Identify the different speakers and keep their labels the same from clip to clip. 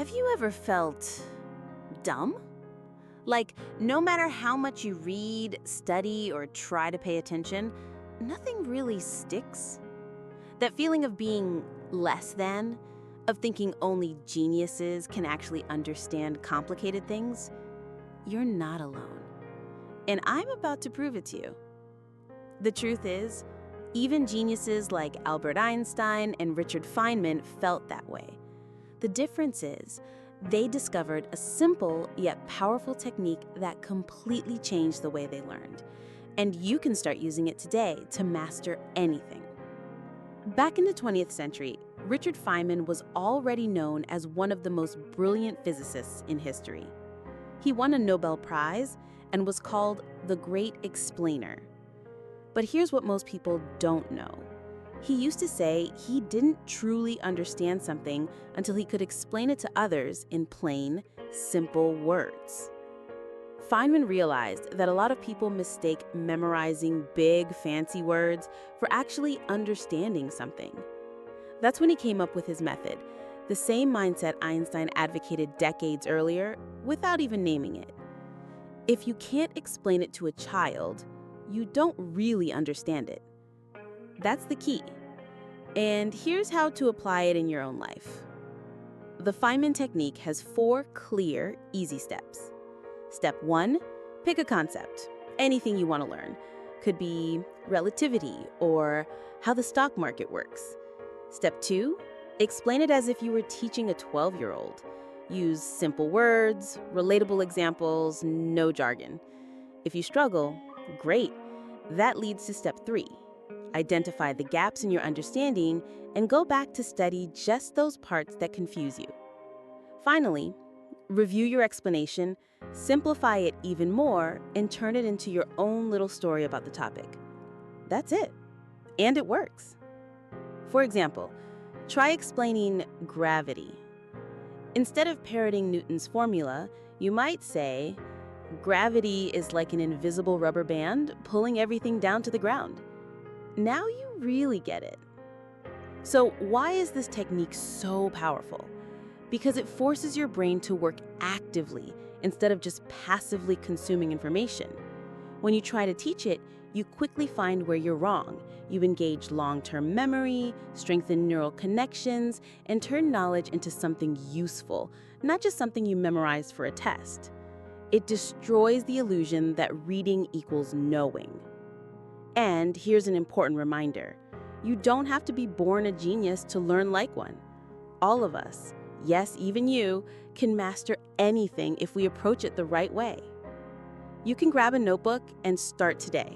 Speaker 1: Have you ever felt dumb? Like, no matter how much you read, study, or try to pay attention, nothing really sticks? That feeling of being less than, of thinking only geniuses can actually understand complicated things? You're not alone. And I'm about to prove it to you. The truth is, even geniuses like Albert Einstein and Richard Feynman felt that way. The difference is, they discovered a simple yet powerful technique that completely changed the way they learned. And you can start using it today to master anything. Back in the 20th century, Richard Feynman was already known as one of the most brilliant physicists in history. He won a Nobel Prize and was called the Great Explainer. But here's what most people don't know. He used to say he didn't truly understand something until he could explain it to others in plain, simple words. Feynman realized that a lot of people mistake memorizing big, fancy words for actually understanding something. That's when he came up with his method, the same mindset Einstein advocated decades earlier without even naming it. If you can't explain it to a child, you don't really understand it. That's the key. And here's how to apply it in your own life. The Feynman Technique has 4 clear, easy steps. Step 1, pick a concept, anything you want to learn. Could be relativity or how the stock market works. Step 2, explain it as if you were teaching a 12-year-old. Use simple words, relatable examples, no jargon. If you struggle, great. That leads to step 3. Identify the gaps in your understanding and go back to study just those parts that confuse you. Finally, review your explanation, simplify it even more, and turn it into your own little story about the topic. That's it. And it works. For example, try explaining gravity. Instead of parroting Newton's formula, you might say, gravity is like an invisible rubber band pulling everything down to the ground. Now you really get it. So why is this technique so powerful? Because it forces your brain to work actively instead of just passively consuming information. When you try to teach it, you quickly find where you're wrong. You engage long-term memory, strengthen neural connections, and turn knowledge into something useful, not just something you memorize for a test. It destroys the illusion that reading equals knowing. And here's an important reminder. You don't have to be born a genius to learn like one. All of us, yes, even you, can master anything if we approach it the right way. You can grab a notebook and start today.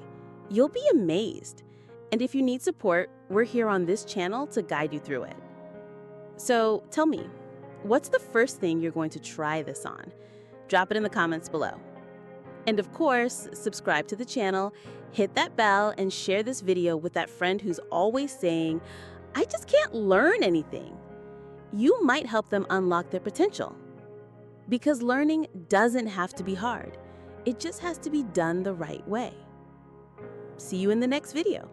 Speaker 1: You'll be amazed. And if you need support, we're here on this channel to guide you through it. So tell me, what's the first thing you're going to try this on? Drop it in the comments below. And of course, subscribe to the channel, hit that bell, and share this video with that friend who's always saying, I just can't learn anything. You might help them unlock their potential. Because learning doesn't have to be hard. It just has to be done the right way. See you in the next video.